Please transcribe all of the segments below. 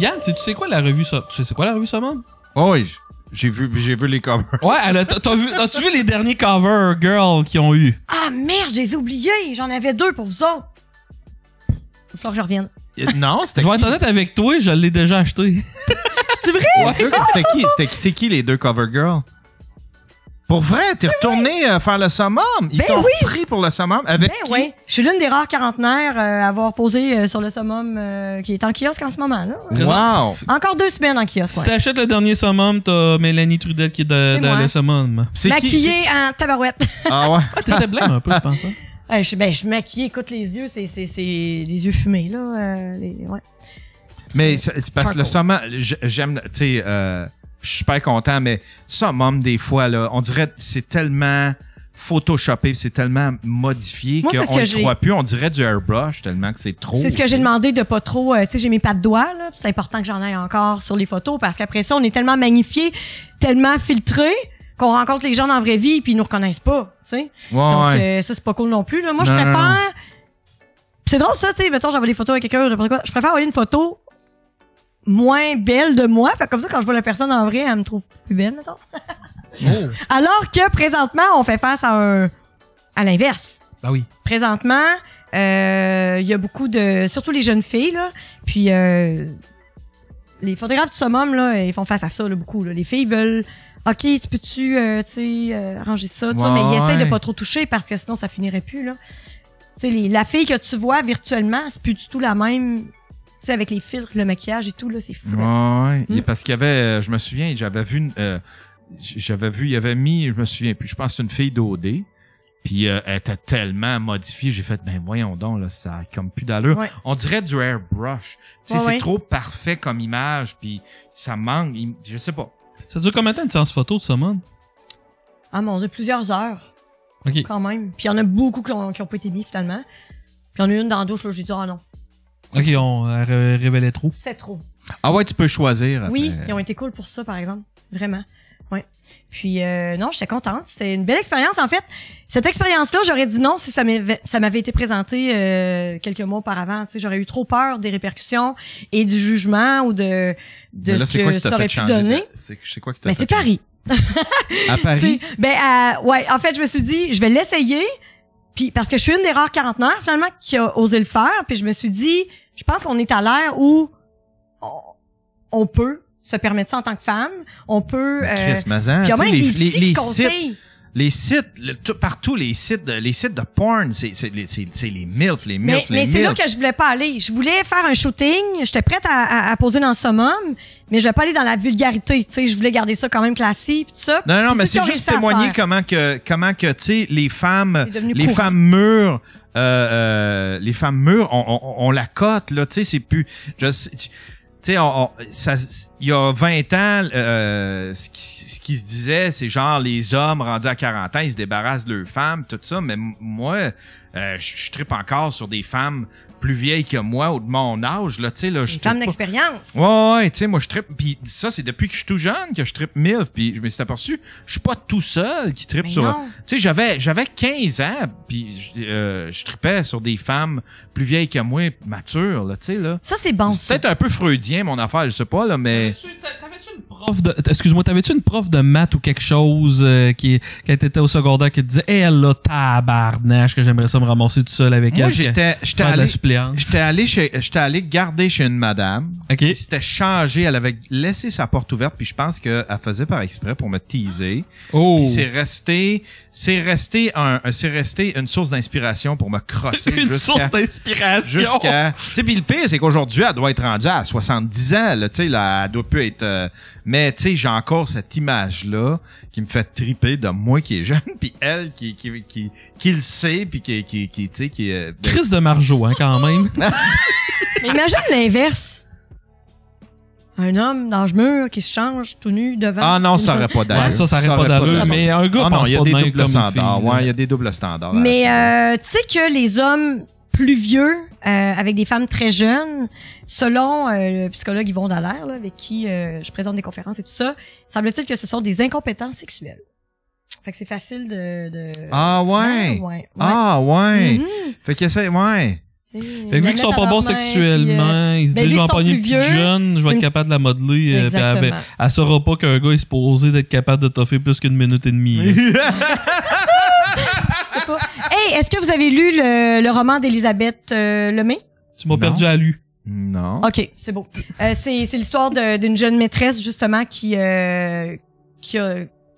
Yann, tu sais quoi la revue Summum? Tu sais c'est quoi la revue Summum? Oh oui, j'ai vu les covers. Ouais, t'as-tu vu les derniers cover girl qu'ils ont eu? Ah merde, je les ai oubliés. J'en avais 2 pour vous autres. Il faut que je revienne. Non, c'était Je vais qui? être honnête avec toi, je l'ai déjà acheté. C'est vrai? Ouais. C'est qui les deux cover girls? Pour vrai, t'es retourné faire le summum? Ils Ben t'ont oui. pris pour le summum? Avec Ben qui? oui. Je suis l'une des rares quarantenaires à avoir posé sur le summum qui est en kiosque en ce moment. Là. Wow! Encore 2 semaines en kiosque. Si Ouais. t'achètes le dernier Summum, t'as Mélanie Trudel qui est C'est dans moi. le Summum. C'est qui? Maquillée en tabarouette. Ah ouais? Ah, t'étais blême un peu, je pense. Hein? Je suis maquillée, écoute les yeux, c'est les yeux fumés, là. Ouais. Mais c'est parce que le summum, j'aime, tu sais, je suis super content, mais summum, des fois, là, on dirait que c'est tellement photoshopé, c'est tellement modifié Moi, c'est ce qu'on que ne j'ai. croit plus. On dirait du airbrush tellement que c'est trop. C'est ce que j'ai demandé de pas trop. Tu sais, j'ai mes pas de doigts, là. C'est important que j'en aille encore sur les photos parce qu'après ça, on est tellement magnifié, tellement filtré qu'on rencontre les gens dans la vraie vie puis ils nous reconnaissent pas, tu sais. Ouais, Donc, ouais. ça, c'est pas cool non plus, là. Moi, je Non, préfère. non. Pis c'est drôle, ça, tu sais. Mettons, j'envoie des photos avec quelqu'un, n'importe quoi. Je préfère envoyer une photo moins belle de moi. Fait que comme ça, quand je vois la personne en vrai, elle me trouve plus belle, mettons. Oh. Alors que présentement, on fait face à l'inverse. Bah oui. Présentement, il y a beaucoup de, surtout les jeunes filles, là. Puis les photographes du summum, là, ils font face à ça, là, beaucoup. Là. Les filles veulent, ok, tu peux-tu, arranger ça, tout ça, mais ils essayent de pas trop toucher parce que sinon ça finirait plus, là. Tu sais, la fille que tu vois virtuellement, c'est plus du tout la même. Tu sais, avec les filtres, le maquillage et tout, là, c'est fou. Ouais. Parce qu'il y avait, je me souviens, j'avais vu, il avait mis, je me souviens plus, je pense que c'est une fille d'OD. Puis elle était tellement modifiée, j'ai fait, ben voyons donc, là, ça a comme plus d'allure. Ouais. On dirait du airbrush. Tu sais, c'est trop parfait comme image, puis ça manque, je sais pas. Ça dure combien de temps une séance photo de Summum? Ah mon Dieu, plusieurs heures. Ok. Quand même. Puis il y en a beaucoup qui ont pas été mis, finalement. Puis il y en a une dans la douche, là, j'ai dit, ah non. Ok, on révélait trop. C'est trop. Ah ouais, tu peux choisir. Oui, après. ils ont été cool pour ça, par exemple. Vraiment. Ouais. Puis, non, j'étais contente. C'était une belle expérience. En fait, cette expérience-là, j'aurais dit non si ça m'avait été présenté quelques mois auparavant. Tu sais, j'aurais eu trop peur des répercussions et du jugement ou de Mais là, ce que ça aurait pu donner. C'est quoi qui t'a Mais fait c'est Paris. À Paris? Ouais, en fait, je me suis dit, je vais l'essayer. Puis parce que je suis une des rares quarantenaires, finalement, qui a osé le faire. Puis je me suis dit, je pense qu'on est à l'ère où on peut se permettre ça en tant que femme. On peut... Chris Mazan, puis il y a tu sais, même des les petits sites, conseils. les sites, partout les sites de porn, c'est les MILF, les MILF, Mais les c'est là MILF. que je voulais pas aller. Je voulais faire un shooting. J'étais prête à poser dans le summum, mais je voulais pas aller dans la vulgarité. Tu sais, je voulais garder ça quand même classique, tout ça. Non, Puis mais ce qu'ils c'est ont juste réussi à témoigner faire. comment que, tu sais, les femmes devenu courant. mûres, les femmes mûres, on la cote, là, tu sais, c'est plus, tu sais, il y a 20 ans, ce qui se disait, c'est genre les hommes rendus à 40 ans, ils se débarrassent de leurs femmes, tout ça. Mais moi, je trippe encore sur des femmes plus vieilles que moi ou de mon âge, là, tu sais, là. Une femme d'expérience. Ouais, tu sais, moi, je trippe. Puis ça, c'est depuis que je suis tout jeune que je trippe MILF. Puis je me suis aperçu, je suis pas tout seul qui trippe Mais sur... non. Tu sais, j'avais 15 ans, puis je trippais sur des femmes plus vieilles que moi, matures, là, tu sais, là. Ça, c'est bon. C'est peut-être un peu freudien, mon affaire, je sais pas, là, mais... T'avais-tu une prof de... Excuse-moi, t'avais-tu une prof de maths ou quelque chose quand t'étais au secondaire qui te disait « Hey, elle là, tabarnache, que j'aimerais ça me ramasser tout seul avec Moi, elle. » j'étais Faire de la suppléance. J'étais allé garder chez une madame. OK. Qui s'était changée. Elle avait laissé sa porte ouverte, puis je pense qu'elle faisait par exprès pour me teaser. Oh. Puis c'est resté une source d'inspiration pour me crosser Une source d'inspiration. jusqu'à, tu sais, puis le pire, c'est qu'aujourd'hui, elle doit être rendue à 70 ans, là, tu sais, là, elle doit plus être, mais tu sais, j'ai encore cette image-là qui me fait triper de moi qui est jeune, puis elle qui le sait, puis qui tu sais, qui est... Chris de Margeau, hein, quand même. Mais imagine l'inverse. Un homme d'âge mûr qui se change tout nu devant. Ah non, ça aurait pas d'allure. Ouais, ça aurait pas d'allure. Mais un gars Ah non, pense il y a pas de des même doubles comme une standards. fille, là. Ouais, il y a des doubles standards. Mais tu sais que les hommes plus vieux, avec des femmes très jeunes, selon le psychologue Yvon Dallaire, là, avec qui je présente des conférences et tout ça, semble-t-il que ce sont des incompétents sexuels. Fait que c'est facile de... Ah ouais. Ouais. Ah ouais. Mhm. Fait que c'est ouais. Fait que vu qu'ils sont pas bons sexuellement, ils se disent, je vais en pogner une petite jeune, je vais être capable de la modeler. Elle saura pas qu'un gars est supposé d'être capable de toffer plus qu'une minute et demie. Hey, est-ce que vous avez lu le roman d'Elisabeth Lemay? Tu m'as perdu à lu. Non. OK, c'est beau. C'est l'histoire d'une jeune maîtresse, justement, qui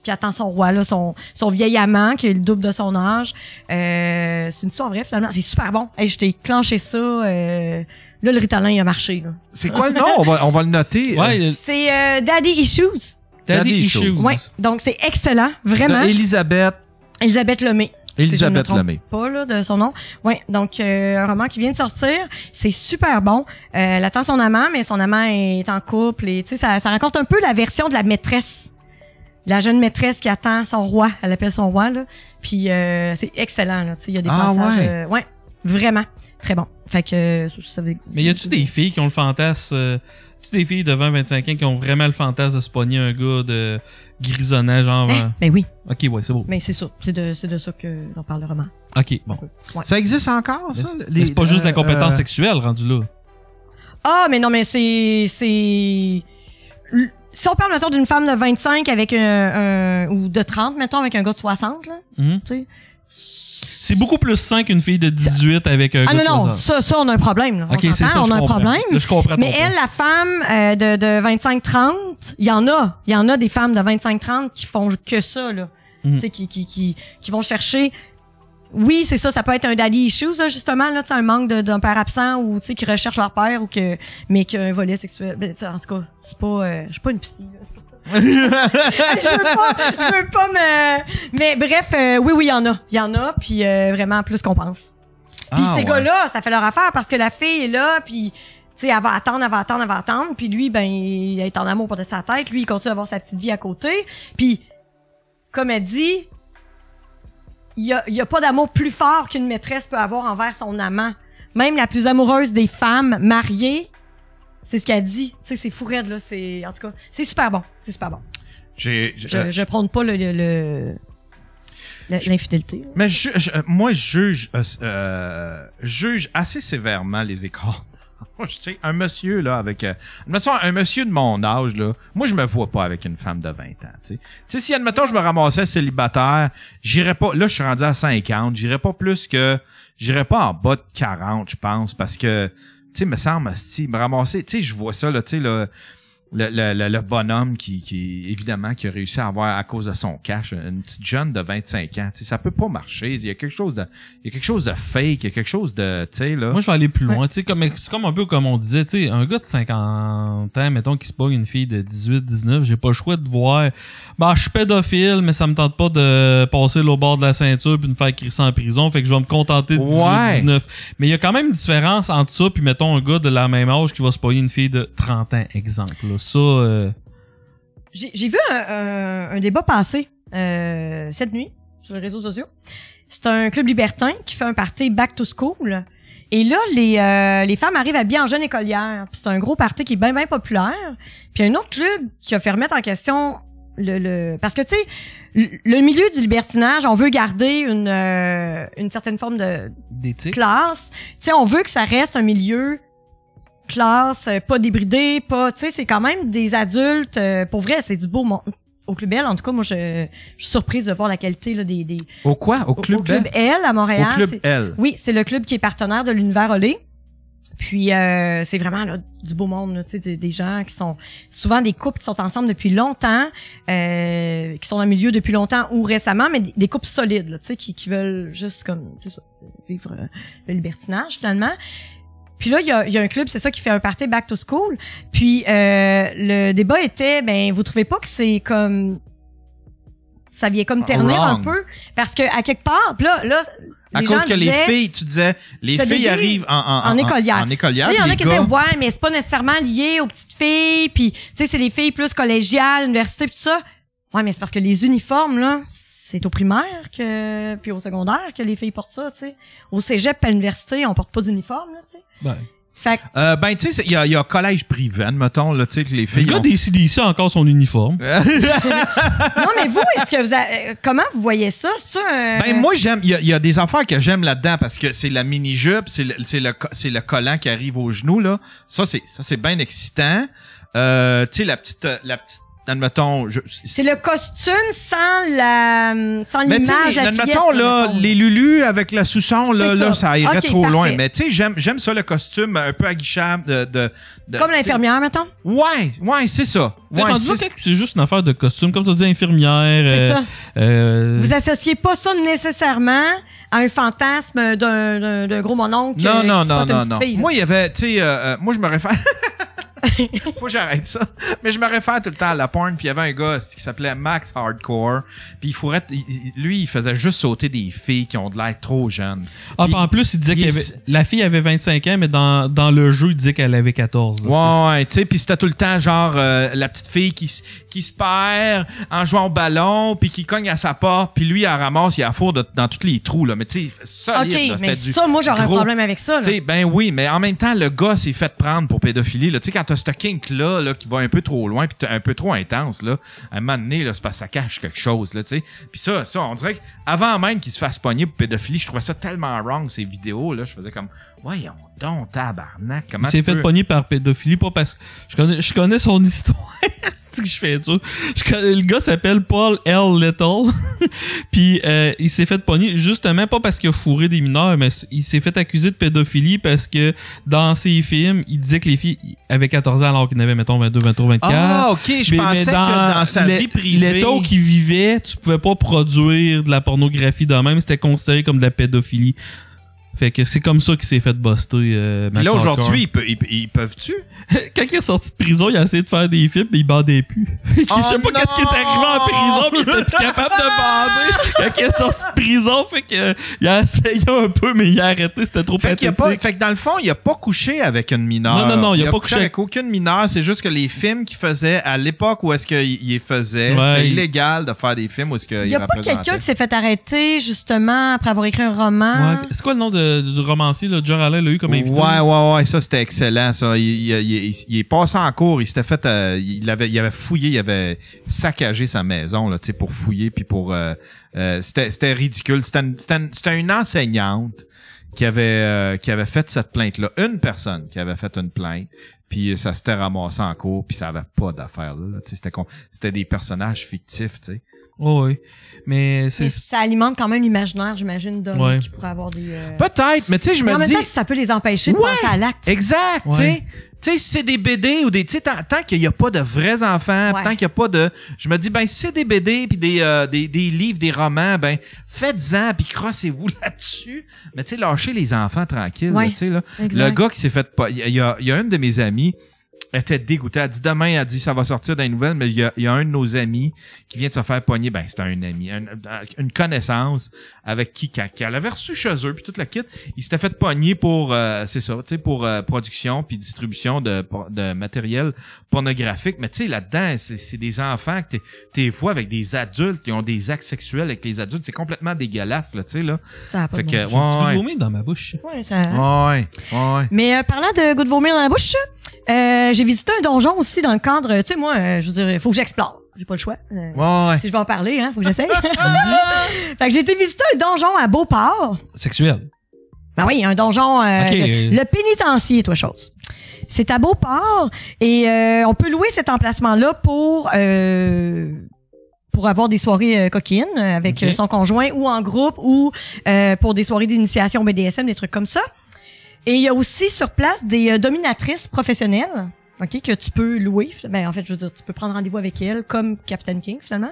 attend son roi, là, son vieil amant, qui est le double de son âge. C'est une histoire vraie, finalement. C'est super bon. Hey, je t'ai clenché ça. Là, le Ritalin, il a marché, là. C'est quoi le nom? On va le noter. Ouais, c'est Daddy Issues. Daddy Issues. Ouais. Donc, c'est excellent. Vraiment. Elisabeth Lemay. Elisabeth Lemay. Pas, là, de son nom. Ouais. Donc, un roman qui vient de sortir. C'est super bon. Elle attend son amant, mais son amant est en couple et, tu sais, ça raconte un peu la version de la maîtresse. La jeune maîtresse qui attend son roi. Elle appelle son roi, là. Puis, c'est excellent, là. Tu sais, il y a des passages. Ouais. Vraiment. Très bon. Fait que, vous savez. Mais y a-tu des filles qui ont le fantasme, des filles de 20-25 ans qui ont vraiment le fantasme de se pogner un gars de grisonnant, genre... Ben oui. OK, ouais, c'est beau. Mais c'est ça. C'est de ça que l'on parle le roman. OK, bon. Ouais. Ça existe encore, ça? Mais c'est pas juste l'incompétence sexuelle rendu là. Ah, mais non, mais c'est... Si on parle, mettons, d'une femme de 25 avec ou de 30, mettons, avec un gars de 60, là, tu sais... C'est beaucoup plus sain qu'une fille de 18 avec un gars de 60. Non, ça, on a un problème. Là. OK, c'est ça, on a un problème. Là, je comprends. Mais elle, la femme de 25-30, il y en a des femmes de 25-30 qui font que ça, là. Tu sais, qui vont chercher... Oui, c'est ça peut être un daddy issues, là, justement, là, tu sais, un manque d'un père absent ou, tu sais, qui recherche leur père mais qui a un volet sexuel. Ben, en tout cas, c'est pas, je suis pas une psy, là. je veux pas mais bref, oui, il y en a, puis vraiment plus qu'on pense. Puis ces gars-là, ça fait leur affaire parce que la fille est là, puis tu sais, elle va attendre, puis lui, ben, il est en amour par-dessus sa tête, lui, il continue d'avoir sa petite vie à côté, puis comme elle dit, il y a pas d'amour plus fort qu'une maîtresse peut avoir envers son amant. Même la plus amoureuse des femmes mariées, c'est ce qu'elle dit. Tu sais, c'est fou raide, là. En tout cas, c'est super bon. Je prône pas l'infidélité. Mais moi, je juge assez sévèrement les écarts. Tu sais, un monsieur, là, admettons, un monsieur de mon âge, là, moi, je me vois pas avec une femme de 20 ans, tu sais. Si, admettons, je me ramassais célibataire, j'irais pas, là, je suis rendu à 50, j'irais pas en bas de 40, je pense, parce que, tu sais, me semble, si me ramasser, tu sais, je vois ça, là, tu sais, le bonhomme qui évidemment, qui a réussi à avoir, à cause de son cash, une petite jeune de 25 ans, tu sais, ça peut pas marcher. Il y a quelque chose de fake, il y a quelque chose de, tu sais, là. Moi, je vais aller plus loin, tu sais, c'est comme un peu comme on disait, tu sais, un gars de 50 ans, mettons, qui se pogne une fille de 18, 19, j'ai pas le choix de voir, je suis pédophile, mais ça me tente pas de passer au bord de la ceinture puis de me faire crisser en prison, fait que je vais me contenter de 18, 19. Mais il y a quand même une différence entre ça puis mettons un gars de la même âge qui va se pogner une fille de 30 ans, exemple, là. Ça, J'ai vu un débat passer cette nuit sur les réseaux sociaux. C'est un club libertin qui fait un party back to school. Et là, les femmes arrivent habillées en jeune écolière. Puis c'est un gros party qui est bien populaire. Puis un autre club qui a fait remettre en question parce que tu sais, le milieu du libertinage, on veut garder une certaine forme d'éthique, classe. Tu sais, on veut que ça reste un milieu classe, pas débridé, pas, tu sais, c'est quand même des adultes, pour vrai, c'est du beau monde. Au Club L, en tout cas, moi, je suis surprise de voir la qualité, là, des... Au quoi? Au Club L, à Montréal. Au Club L. Oui, c'est le club qui est partenaire de l'Univers Olé. Puis, c'est vraiment, là, du beau monde, là, tu sais, des gens qui sont, souvent des couples qui sont ensemble depuis longtemps, qui sont dans le milieu depuis longtemps ou récemment, mais des couples solides, là, tu sais, qui veulent juste, comme, c'est ça, vivre le libertinage, finalement. Puis là, il y a un club, c'est ça, qui fait un party back to school. Puis le débat était, ben, vous trouvez pas que c'est comme, ça vient comme ternir un peu, parce que à quelque part, puis là, à cause que les filles, tu disais, les filles arrivent en écolière. En écolière. Il y en a qui disaient, ouais, mais c'est pas nécessairement lié aux petites filles. Puis tu sais, c'est les filles plus collégiales, université, tout ça. Ouais, mais c'est parce que les uniformes là. C'est au primaire puis au secondaire que les filles portent ça, tu sais. Au cégep à l'université, on porte pas d'uniforme, là, tu sais. Ben. Fait que- Ben, tu sais, il y a collège privé, mettons, là, tu sais, que les filles. Le gars ont- des CDC a encore son uniforme. Non, mais vous, est-ce que vous comment vous voyez ça? C'est un... Ben, moi, j'aime, il y a des affaires que j'aime là-dedans parce que c'est la mini-jupe, c'est le collant qui arrive au genou, là. Ça, c'est bien excitant. Tu sais, la petite, admettons, C'est le costume sans l'image mais tu de la sais, fillette. admettons, là, mettons. les Lulus avec le sous-son, là, C'est ça. ça irait Ok, trop parfait. loin. Mais tu sais, j'aime ça, le costume un peu aguichable de Comme l'infirmière, mettons. Ouais, c'est ça. T'es Ouais, rendu là c'est que c'est juste une affaire de costume, comme tu dis, infirmière. C'est ça. Vous Vous associez pas ça nécessairement à un fantasme d'un gros mononcle. Non, qui non, se non, pote une non, petite non. fille, là. Moi, il y avait, tu sais, moi, je me réfère. Moi, j'arrête ça. Mais je me réfère tout le temps à la porn, puis il y avait un gars qui s'appelait Max Hardcore, puis lui, il faisait juste sauter des filles qui ont de l'air trop jeunes. Ah, Puis- puis en plus, il disait il- la fille avait 25 ans, mais dans le jeu, il disait qu'elle avait 14. là. Ouais, tu sais, puis c'était tout le temps genre la petite fille qui se perd en jouant au ballon, puis qui cogne à sa porte, puis lui, elle ramasse, il a four dans tous les trous, là. Mais tu sais, solide, OK, là, mais c'était du ça, moi, j'aurais un gros- problème avec ça. Là. Tu sais, ben oui, mais en même temps, le gars s'est fait prendre pour pédophilie, là. Tu sais, quand t'as ce kink-là, qui va un peu trop loin, puis un peu trop intense, là, à un moment donné, là, c'est parce que ça cache quelque chose, là, tu sais. Puis ça, on dirait qu'avant même qu'il se fasse pogner pour pédophilie, je trouvais ça tellement wrong, ces vidéos, là. Je faisais comme, voyons donc, tabarnak, comment Il s'est tu fait peux- pogner par pédophilie, pas parce que je connais son histoire. C'est que je fais ça. Le gars s'appelle Paul L. Little. Puis il s'est fait pogner justement pas parce qu'il a fourré des mineurs, mais il s'est fait accuser de pédophilie parce que dans ses films, il disait que les filles avaient 14 ans alors qu'il en avait, mettons, 22, 23, 24. Ah, ok, je pensais que dans sa vie privée. L'état où il vivait, tu pouvais pas produire de la pornographie de même, c'était considéré comme de la pédophilie. Fait que c'est comme ça qu'il s'est fait buster. Puis Max là, Hardcore. aujourd'hui, ils peuvent-tu? Quand il est sorti de prison, il a essayé de faire des films, mais il bandait plus. Je sais pas qu'est-ce qui est arrivé en prison, mais il était plus capable de bander. Quand il est sorti de prison, fait que il a essayé un peu, mais il a arrêté, c'était trop Fait pathétique. que dans le fond, il a pas couché avec une mineure. Non, il a pas couché couché avec aucune mineure. C'est juste que les films qu'il faisait à l'époque où est-ce qu'il les faisait, Ouais, c'était il- illégal de faire des films où est-ce qu'il Il y a pas représentait. quelqu'un qui s'est fait arrêter, justement, après avoir écrit un roman. Ouais, c'est quoi le nom du romancier, là? John Allen l'a eu comme invité. Ouais, ça c'était excellent, ça. Il est passé en cours, il s'était fait, il avait fouillé, il avait saccagé sa maison, là, tu sais, pour fouiller, puis pour, c'était ridicule. C'était une enseignante qui avait fait cette plainte-là. Une personne qui avait fait une plainte, puis ça s'était ramassé en cours, puis ça avait pas d'affaire là. Tu sais, c'était des personnages fictifs, tu sais. Oh, oui. Mais Mais c'est... ça alimente quand même l'imaginaire, j'imagine, d'hommes Ouais. qui pourraient avoir des... Peut-être, mais tu sais, je Mais en me même dis. temps, si ça peut les empêcher de Ouais. penser à l'acte. Exact, tu Ouais. sais. Tu sais, si c'est des BD ou des, tu sais, tant qu'il y a pas de vrais enfants, Ouais. tant qu'il y a pas de, je me dis, ben, si c'est des BD puis des livres, des romans, ben, faites-en puis crossez-vous là-dessus. Mais tu sais, lâchez les enfants tranquilles, Ouais. là, tu sais, là. Exact. Le gars qui s'est fait pas, il y a une de mes amies, elle était dégoûtée. Elle dit demain, elle dit ça va sortir dans les nouvelles, mais il y a un de nos amis qui vient de se faire pogner. Ben, c'était un ami, une connaissance avec qui, quand elle avait reçu chez eux puis toute la kit, il s'était fait pogner pour, c'est ça, tu sais, pour production puis distribution de matériel pornographique. Mais tu sais, là-dedans, c'est des enfants que t'es vois avec des adultes qui ont des actes sexuels avec les adultes. C'est complètement dégueulasse, là, tu sais, là. Ça a pas Fait de que, bon sens. J'ai un petit goût de ouais. vomir dans ma bouche. Ouais, ça... Ouais. Mais parlant de goût de vomir dans la bouche, j'ai visité un donjon aussi dans le cadre... Tu sais, moi, je veux dire, il faut que j'explore. J'ai pas le choix. Ouais. Si je vais en parler, faut que j'essaye. Fait que j'ai été visiter un donjon à Beauport. Sexuel. Ben oui, un donjon... le pénitencier, toi, chose. C'est à Beauport et on peut louer cet emplacement-là pour avoir des soirées coquines avec Ok. son conjoint ou en groupe ou pour des soirées d'initiation BDSM, des trucs comme ça. Et il y a aussi sur place des dominatrices professionnelles, ok, que tu peux louer. Ben en fait, je veux dire, tu peux prendre rendez-vous avec elles comme Captain King finalement.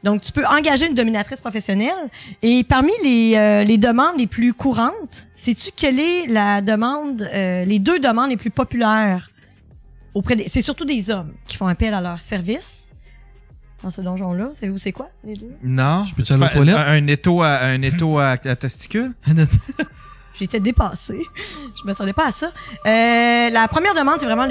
Donc tu peux engager une dominatrice professionnelle. Et parmi les demandes les plus courantes, sais-tu quelle est la demande, les deux demandes les plus populaires auprès des, c'est surtout des hommes qui font appel à leur service dans ce donjon-là. Savez-vous c'est quoi les deux? Non. Je peux-tu aller aux toilettes? Un étau à testicules? J'étais dépassée. Je m'attendais pas à ça. La première demande, c'est vraiment